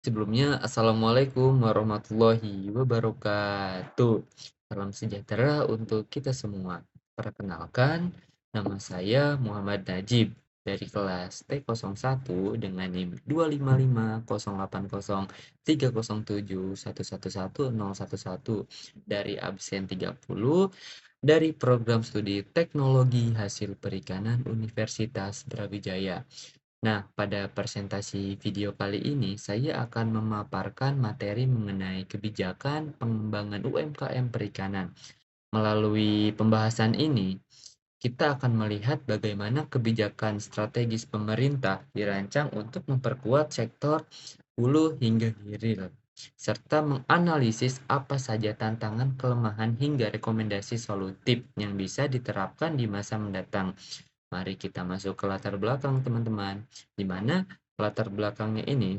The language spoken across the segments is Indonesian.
Sebelumnya, Assalamualaikum warahmatullahi wabarakatuh. Salam sejahtera untuk kita semua. Perkenalkan, nama saya Muhammad Najib dari kelas T01 dengan NIM 255080307111011 dari absen 30 dari program studi Teknologi Hasil Perikanan Universitas Brawijaya. Nah, pada presentasi video kali ini, saya akan memaparkan materi mengenai kebijakan pengembangan UMKM perikanan. Melalui pembahasan ini, kita akan melihat bagaimana kebijakan strategis pemerintah dirancang untuk memperkuat sektor hulu hingga hilir, serta menganalisis apa saja tantangan, kelemahan, hingga rekomendasi solutif yang bisa diterapkan di masa mendatang. Mari kita masuk ke latar belakang teman-teman, di mana latar belakangnya ini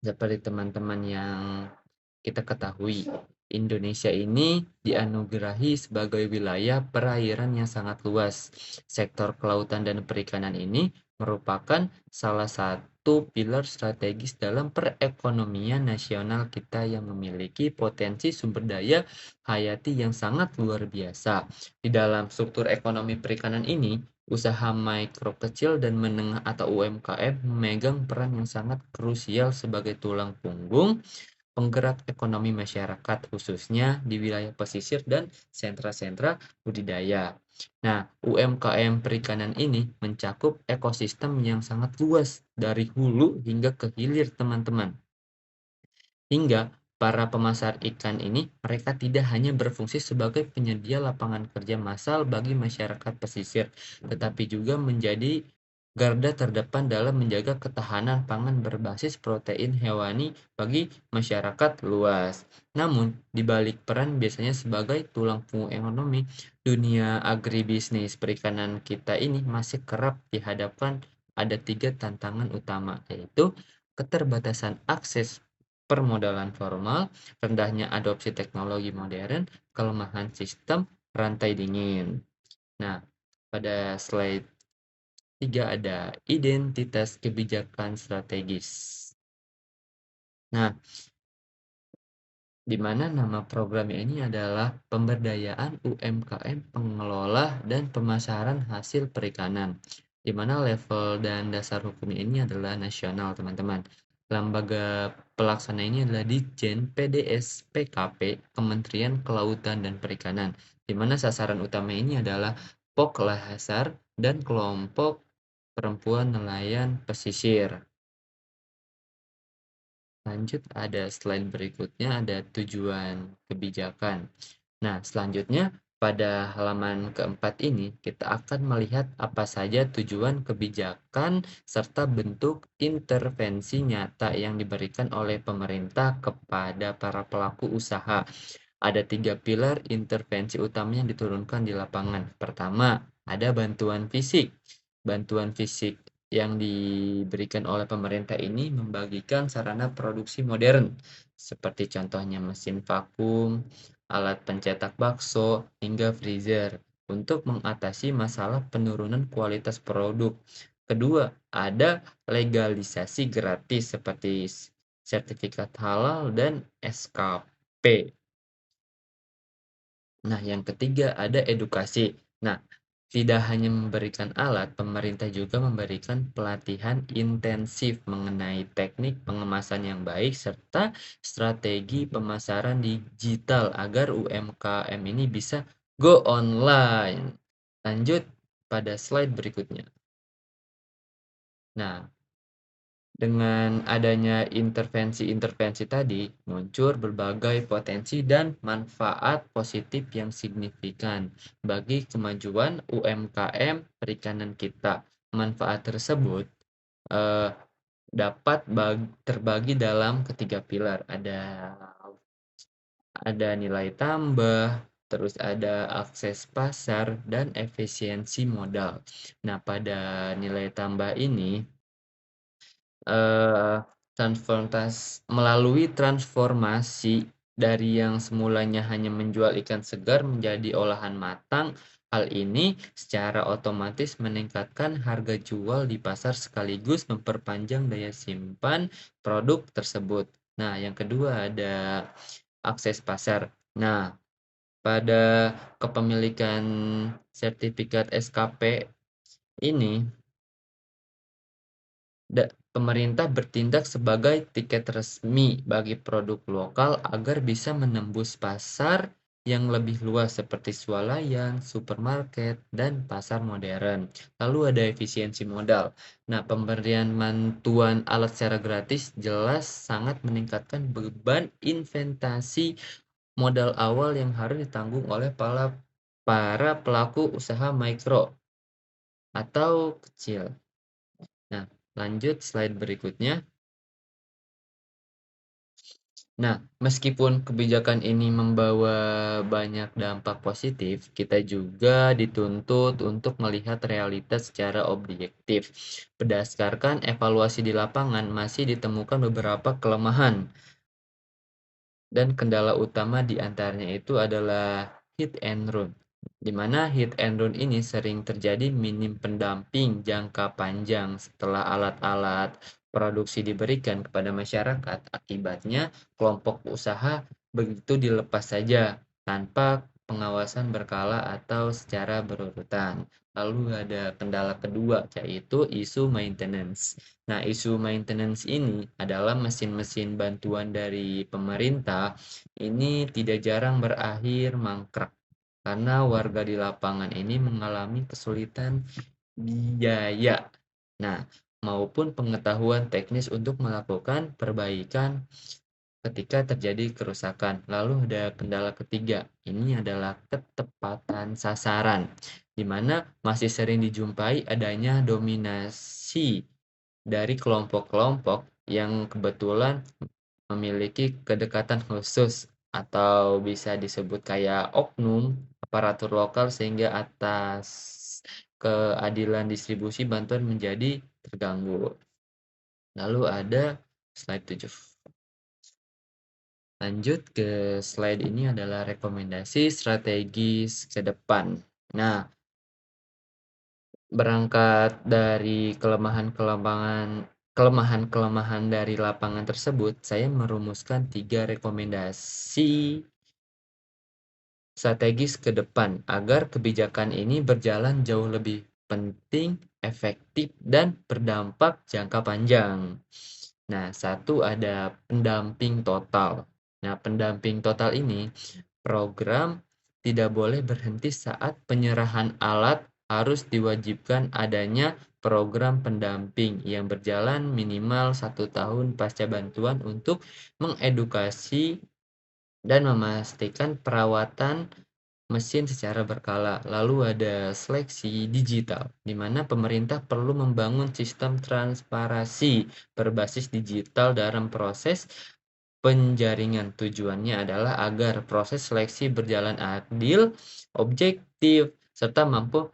seperti teman-teman yang kita ketahui, Indonesia ini dianugerahi sebagai wilayah perairan yang sangat luas. Sektor kelautan dan perikanan ini merupakan salah satu pilar strategis dalam perekonomian nasional kita yang memiliki potensi sumber daya hayati yang sangat luar biasa. Di dalam struktur ekonomi perikanan ini, usaha mikro kecil dan menengah atau UMKM memegang peran yang sangat krusial sebagai tulang punggung penggerak ekonomi masyarakat khususnya di wilayah pesisir dan sentra-sentra budidaya. Nah, UMKM perikanan ini mencakup ekosistem yang sangat luas dari hulu hingga ke hilir, teman-teman. Hingga para pemasar ikan ini mereka tidak hanya berfungsi sebagai penyedia lapangan kerja massal bagi masyarakat pesisir, tetapi juga menjadi garda terdepan dalam menjaga ketahanan pangan berbasis protein hewani bagi masyarakat luas. Namun, di balik peran biasanya sebagai tulang punggung ekonomi, dunia agribisnis perikanan kita ini masih kerap dihadapkan ada 3 tantangan utama, yaitu keterbatasan akses permodalan formal, rendahnya adopsi teknologi modern, kelemahan sistem rantai dingin. Nah, pada slide 3 ada identitas kebijakan strategis. Nah, di mana nama programnya ini adalah Pemberdayaan UMKM Pengelola dan Pemasaran Hasil Perikanan, di mana level dan dasar hukumnya ini adalah nasional, teman-teman. Lembaga pelaksana ini adalah Ditjen PDS PKP Kementerian Kelautan dan Perikanan, di mana sasaran utama ini adalah POK Lahasar dan kelompok perempuan nelayan pesisir. Lanjut, ada slide berikutnya, ada tujuan kebijakan. Nah, selanjutnya pada halaman keempat ini kita akan melihat apa saja tujuan kebijakan serta bentuk intervensi nyata yang diberikan oleh pemerintah kepada para pelaku usaha. Ada 3 pilar intervensi utama yang diturunkan di lapangan. Pertama, ada bantuan fisik. Bantuan fisik yang diberikan oleh pemerintah ini membagikan sarana produksi modern, seperti contohnya mesin vakum, alat pencetak bakso, hingga freezer, untuk mengatasi masalah penurunan kualitas produk. Kedua, ada legalisasi gratis seperti sertifikat halal dan SKP. Nah, yang ketiga ada edukasi. Nah, tidak hanya memberikan alat, pemerintah juga memberikan pelatihan intensif mengenai teknik pengemasan yang baik serta strategi pemasaran digital agar UMKM ini bisa go online. Lanjut pada slide berikutnya. Nah, dengan adanya intervensi-intervensi tadi, muncul berbagai potensi dan manfaat positif yang signifikan bagi kemajuan UMKM perikanan kita. Manfaat tersebut eh, dapat terbagi dalam ketiga pilar. Ada nilai tambah, terus ada akses pasar dan efisiensi modal. Nah, pada nilai tambah ini melalui transformasi Dari yang semulanya hanya menjual ikan segar menjadi olahan matang, hal ini secara otomatis meningkatkan harga jual di pasar sekaligus memperpanjang daya simpan produk tersebut. Nah, yang kedua ada akses pasar. Nah, pada kepemilikan sertifikat SKP ini, pemerintah bertindak sebagai tiket resmi bagi produk lokal agar bisa menembus pasar yang lebih luas seperti swalayan, supermarket, dan pasar modern. Lalu ada efisiensi modal. Nah, pemberian bantuan alat secara gratis jelas sangat meningkatkan beban investasi modal awal yang harus ditanggung oleh para pelaku usaha mikro atau kecil. Nah, lanjut slide berikutnya. Nah, meskipun kebijakan ini membawa banyak dampak positif, kita juga dituntut untuk melihat realitas secara objektif. Berdasarkan evaluasi di lapangan, masih ditemukan beberapa kelemahan dan kendala utama di antaranya itu adalah hit and run. Di mana hit and run ini sering terjadi minim pendamping jangka panjang setelah alat-alat produksi diberikan kepada masyarakat. Akibatnya, kelompok usaha begitu dilepas saja tanpa pengawasan berkala atau secara berurutan. Lalu ada kendala kedua, yaitu isu maintenance. Nah, isu maintenance ini adalah mesin-mesin bantuan dari pemerintah ini tidak jarang berakhir mangkrak karena warga di lapangan ini mengalami kesulitan biaya. Nah, maupun pengetahuan teknis untuk melakukan perbaikan ketika terjadi kerusakan. Lalu ada kendala ketiga, ini adalah ketepatan sasaran, di mana masih sering dijumpai adanya dominasi dari kelompok-kelompok yang kebetulan memiliki kedekatan khusus atau bisa disebut kayak oknum aparatur lokal sehingga atas keadilan distribusi bantuan menjadi terganggu. Lalu ada slide 7. Lanjut ke slide ini adalah rekomendasi strategis ke depan. Nah, berangkat dari kelemahan-kelemahan dari lapangan tersebut, saya merumuskan 3 rekomendasi strategis ke depan agar kebijakan ini berjalan jauh lebih penting, efektif, dan berdampak jangka panjang. Nah, satu ada pendamping total. Nah, pendamping total ini program tidak boleh berhenti saat penyerahan alat, harus diwajibkan adanya program pendamping yang berjalan minimal 1 tahun pasca bantuan untuk mengedukasi dan memastikan perawatan mesin secara berkala. Lalu ada seleksi digital, di mana pemerintah perlu membangun sistem transparansi berbasis digital dalam proses penjaringan. Tujuannya adalah agar proses seleksi berjalan adil, objektif, serta mampu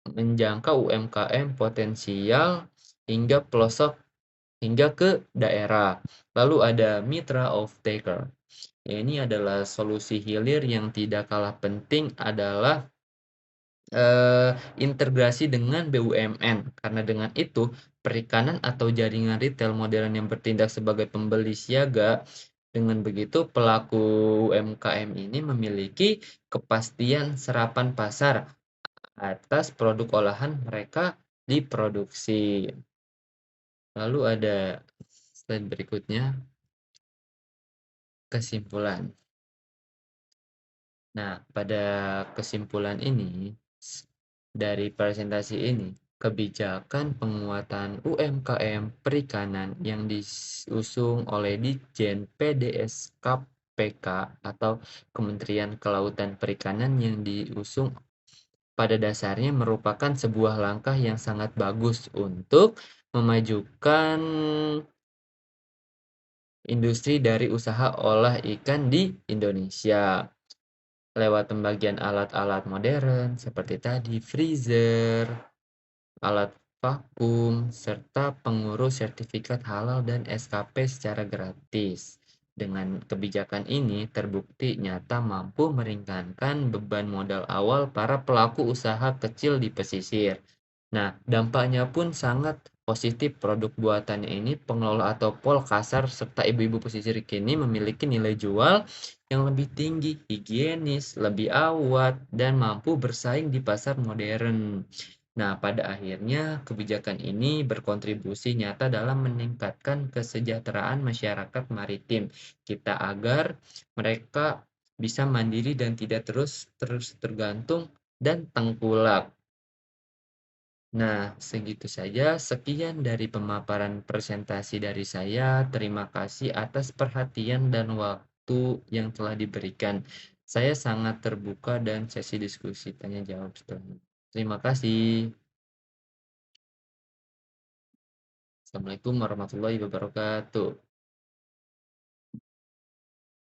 menjangkau UMKM potensial hingga pelosok hingga ke daerah. Lalu ada mitra off-taker. Ya, ini adalah solusi hilir yang tidak kalah penting adalah integrasi dengan BUMN. Karena dengan itu, perikanan atau jaringan retail modern yang bertindak sebagai pembeli siaga, dengan begitu pelaku UMKM ini memiliki kepastian serapan pasar atas produk olahan mereka diproduksi. Lalu ada slide berikutnya, kesimpulan. Nah, pada kesimpulan ini, dari presentasi ini, kebijakan penguatan UMKM perikanan yang diusung oleh Ditjen PDS-KPK atau Kementerian Kelautan Perikanan yang diusung pada dasarnya merupakan sebuah langkah yang sangat bagus untuk memajukan industri dari usaha olah ikan di Indonesia lewat pembagian alat-alat modern seperti tadi freezer, alat vakum, serta pengurus sertifikat halal dan SKP secara gratis. Dengan kebijakan ini terbukti nyata mampu meringankan beban modal awal para pelaku usaha kecil di pesisir. Nah, dampaknya pun sangat positif. Produk buatannya ini pengelola atau Polkasar serta ibu-ibu pesisir kini memiliki nilai jual yang lebih tinggi, higienis, lebih awet, dan mampu bersaing di pasar modern. Nah, pada akhirnya kebijakan ini berkontribusi nyata dalam meningkatkan kesejahteraan masyarakat maritim kita agar mereka bisa mandiri dan tidak terus terus tergantung dan tengkulak. Nah, segitu saja. Sekian dari pemaparan presentasi dari saya. Terima kasih atas perhatian dan waktu yang telah diberikan. Saya sangat terbuka dan sesi diskusi tanya jawab setelahnya. Terima kasih. Assalamualaikum warahmatullahi wabarakatuh.